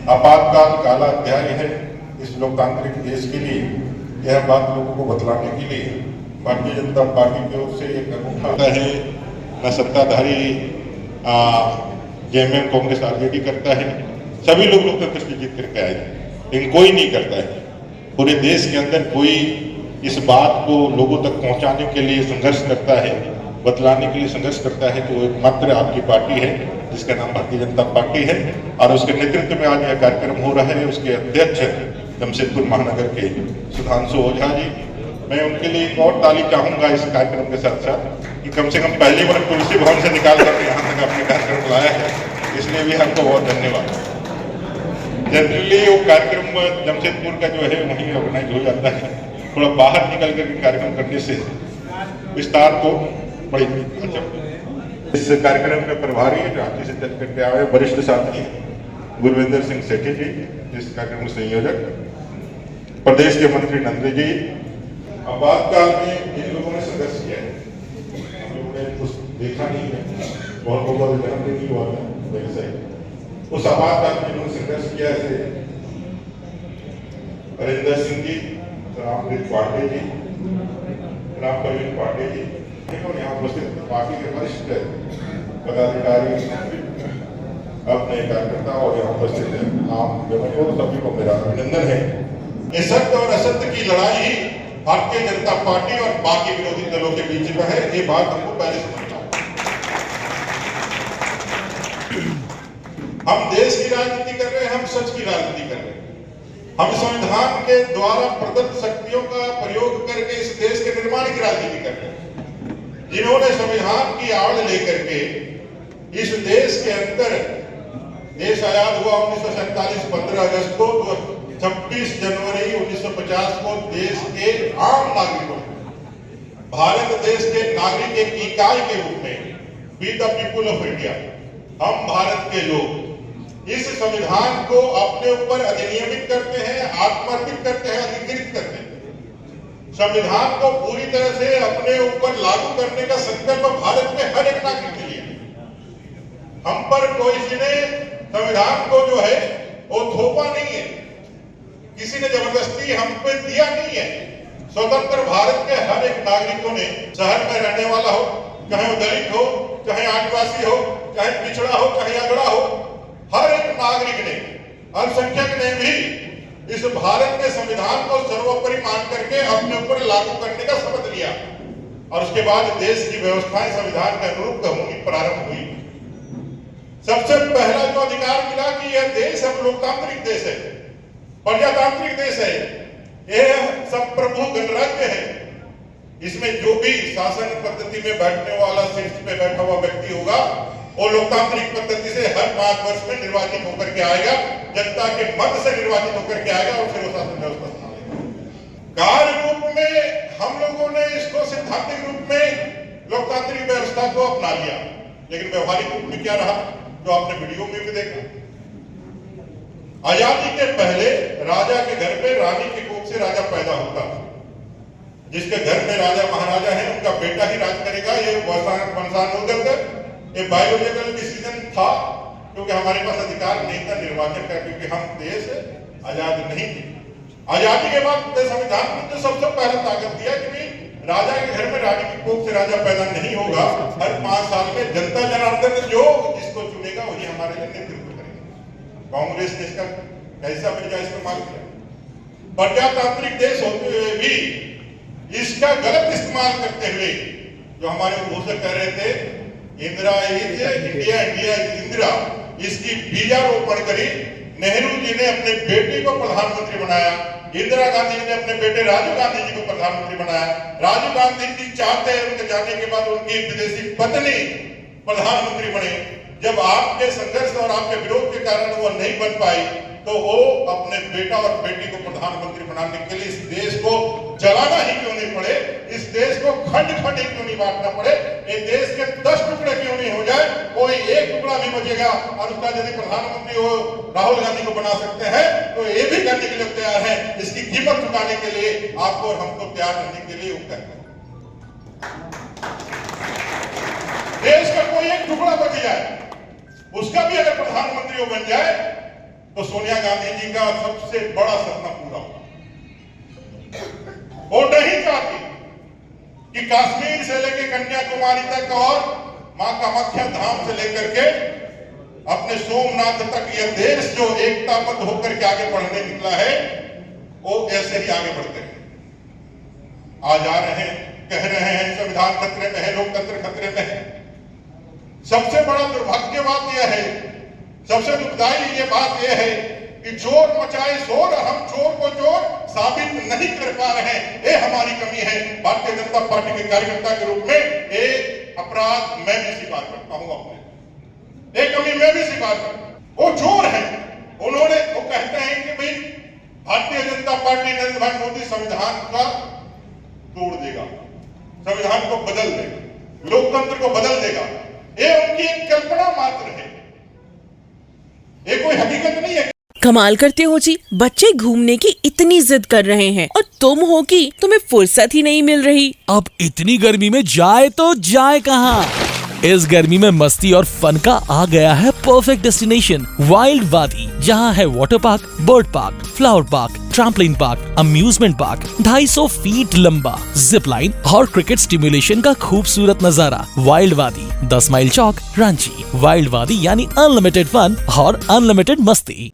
आपातकाल काला अध्याय है इस लोकतांत्रिक देश के लिए। यह बात लोगों को बतलाने के लिए भारतीय जनता पार्टी की ओर से एक अनूठा है। न सत्ताधारी जेएमएम कांग्रेस आरजेडी करता है, सभी लोग लोकतंत्र की जीत करके आए, लेकिन कोई नहीं करता है। पूरे देश के अंदर कोई इस बात को लोगों तक पहुंचाने के लिए संघर्ष करता है, बतलाने के लिए संघर्ष करता है, तो एकमात्र आपकी पार्टी है जिसका नाम भारतीय जनता पार्टी है। और उसके नेतृत्व में आज यह कार्यक्रम हो रहा है। उसके अध्यक्ष जमशेदपुर महानगर के सुधांशु ओझा जी, मैं उनके लिए एक और ताली चाहूंगा इस कार्यक्रम के साथ साथ कि कम से कम पहली बार तुलसी भवन से निकाल कर यहाँ तक अपने कार्यक्रम लाया है, इसलिए भी हमको बहुत धन्यवाद। जनरली वो कार्यक्रम जमशेदपुर का जो है वहीं ऑर्गेनाइज हो जाता है, थोड़ा बाहर निकल कर कार्यक्रम करने से विस्तार को बड़ी अच्छा। इस कार्यक्रम में प्रभारी रांची से चल करके आए वरिष्ठ साथी गुरविंदर सिंह सेठी जी, इस कार्यक्रम के संयोजक, प्रदेश के मंत्री नंद जी। आपातकाल में इन लोगों ने संघर्ष किया है, हम लोगों ने कुछ देखा नहीं है, बहुत लोगों का जन्म नहीं हुआ था वैसे उस आपातकाल में इन्होंने संघर्ष किया है। अरिंदर सिंह जी, रामप्रीत पांडे जी, राम प्रवीण पांडे जी, यहाँ उपस्थित पार्टी के वरिष्ठ पदाधिकारी, अपने कार्यकर्ता और यहाँ उपस्थित है आम जनता, सभी को मेरा अभिनंदन है। ये सत्य और असत्य की लड़ाई ही भारतीय जनता पार्टी और बाकी विरोधी दलों के बीच में है, ये बात हमको पहले समझना है। हम देश की राजनीति कर रहे हैं, हम सच की राजनीति कर रहे हैं, हम संविधान के द्वारा प्रदत्त शक्तियों का प्रयोग करके इस देश के निर्माण की राजनीति कर रहे हैं। जिन्होंने संविधान की आड़ लेकर के इस देश के अंदर, देश आजाद हुआ 1947 15 अगस्त को, तो 26 जनवरी 1950 को देश के आम नागरिकों, भारत देश के नागरिक एक इकाई के रूप में, we the people of India, हम भारत के लोग इस संविधान को अपने ऊपर अधिनियमित करते हैं, आत्मार्पित करते हैं, अधिकृत करते हैं। संविधान को पूरी तरह से अपने ऊपर लागू करने का संकल्प भारत में हर एक नागरिक के लिए। हम पर कोई ने संविधान को जो है वो थोपा नहीं है, किसी ने जबरदस्ती हम पे दिया नहीं है। स्वतंत्र भारत के हर एक नागरिकों ने, शहर में रहने वाला हो, चाहे वो दलित हो, चाहे आदिवासी हो, चाहे पिछड़ा हो, चाहे अगड़ा हो, हर एक नागरिक ने, अल्पसंख्यक ने भी इस भारत के संविधान को सर्वोपरि मान करके अपने ऊपर लागू करने का शपथ लिया और उसके बाद देश की व्यवस्थाएं संविधान के अनुरूप होनी प्रारंभ हुई। सबसे पहला जो अधिकार मिला कि यह देश अब लोकतांत्रिक देश है, प्रजातांत्रिक देश है, यह सब प्रभु गणराज्य है। इसमें जो भी शासन पद्धति में बैठने वाला, शीर्ष पे बैठा हुआ व्यक्ति होगा, वो लोकतांत्रिक पद्धति से हर 5 वर्ष में निर्वाचित होकर के आएगा, जनता के मत से निर्वाचित होकर के आएगा और फिर वो शासन व्यवस्था संभालेगा। कार्य रूप में हम लोगों ने इसको सिद्धांतिक रूप में लोकतांत्रिक व्यवस्था को अपना लिया, लेकिन व्यवहारिक रूप में क्या रहा, जो आपने वीडियो में भी देखा। आजादी के पहले राजा के घर पे रानी की कोख से राजा पैदा होता, जिसके घर में राजा महाराजा है उनका बेटा ही राज करेगा। ये वंशानुगत, ये बायोलॉजिकल डिसीजन था, क्योंकि हमारे पास अधिकार नहीं था निर्वाचन का, क्योंकि हम देश आजाद नहीं थे। आजादी के बाद संविधान ने तो सबसे पहले ताकत दिया कि राजा के घर में रानी की कोख से राजा पैदा नहीं होगा। हर 5 साल में जनता जनार्दन जो जिसको चुनेगा वही हमारे लिए नेतृत्व करेगा। कांग्रेस ने इसका कैसा बेजा इस्तेमाल किया। प्रजातांत्रिक देश होते हुए भी इसका गलत इस्तेमाल करते हुए, जो हमारे घोषक कह रहे थे Indira is India, India is Indira, इसकी बीजारोपण करी। नेहरू जी ने अपने बेटे को प्रधानमंत्री बनाया, इंदिरा गांधी ने अपने बेटे राजीव गांधी जी को प्रधानमंत्री बनाया। राजीव गांधी जी चाहते हैं उनके जाने के बाद उनकी विदेशी पत्नी प्रधानमंत्री बने। जब आपके संघर्ष और आपके विरोध के कारण वो नहीं बन पाई, तो वो अपने बेटा और बेटी को प्रधानमंत्री बनाने के लिए इस देश को जलाना ही क्यों नहीं पड़े, इस देश को खंड खंड क्यों नहीं बांटना पड़े, ये देश के 10 टुकड़े क्यों नहीं हो जाए, कोई एक टुकड़ा भी बचेगा और उसका यदि प्रधानमंत्री वो राहुल गांधी को बना सकते हैं तो ये भी करने के लिए तैयार है। इसकी कीमत चुकाने के लिए आपको और हमको तैयार रहने के लिए उपकर देश का कोई एक टुकड़ा बच जाए, उसका भी अगर प्रधानमंत्री बन जाए तो सोनिया गांधी जी का सबसे बड़ा सपना पूरा हुआ। वो नहीं चाहती कि कश्मीर से लेकर कन्याकुमारी तक और मां कामाख्या धाम से लेकर के अपने सोमनाथ तक यह देश जो एकताबद्ध होकर के आगे बढ़ने निकला है, वो ऐसे ही आगे बढ़ते हैं। आज आ रहे हैं, कह रहे हैं संविधान खतरे में है, लोकतंत्र खतरे में है। सबसे बड़ा दुर्भाग्य बात यह है, सबसे दुखदाई ये बात यह है कि चोर मचाए शोर, हम चोर को चोर साबित नहीं कर पा रहे हैं। ये हमारी कमी है। भारतीय जनता पार्टी के कार्यकर्ता के रूप में ये अपराध मैं भी स्वीकार करता हूं, अपने ये कमी मैं भी स्वीकार करता हूं। वो चोर है, उन्होंने वो कहते हैं कि भाई भारतीय जनता पार्टी नरेंद्र भाई मोदी संविधान का तोड़ देगा, संविधान को बदल देगा, लोकतंत्र को बदल देगा। ये उनकी एक कल्पना मात्र है, ये कोई हकीकत नहीं है। कमाल करते हो जी, बच्चे घूमने की इतनी जिद कर रहे हैं और तुम हो कि तुम्हें फुर्सत ही नहीं मिल रही। अब इतनी गर्मी में जाए तो जाए कहाँ? इस गर्मी में मस्ती और फन का आ गया है परफेक्ट डेस्टिनेशन, वाइल्ड वादी, जहाँ है water park, bird park, flower park, trampoline park, amusement park, 250 feet लंबा, जिप लाइन और क्रिकेट स्टिमुलेशन का खूबसूरत नजारा। वाइल्ड वादी, 10 माइल चौक, रांची। वाइल्ड वादी यानी अनलिमिटेड फन और अनलिमिटेड मस्ती।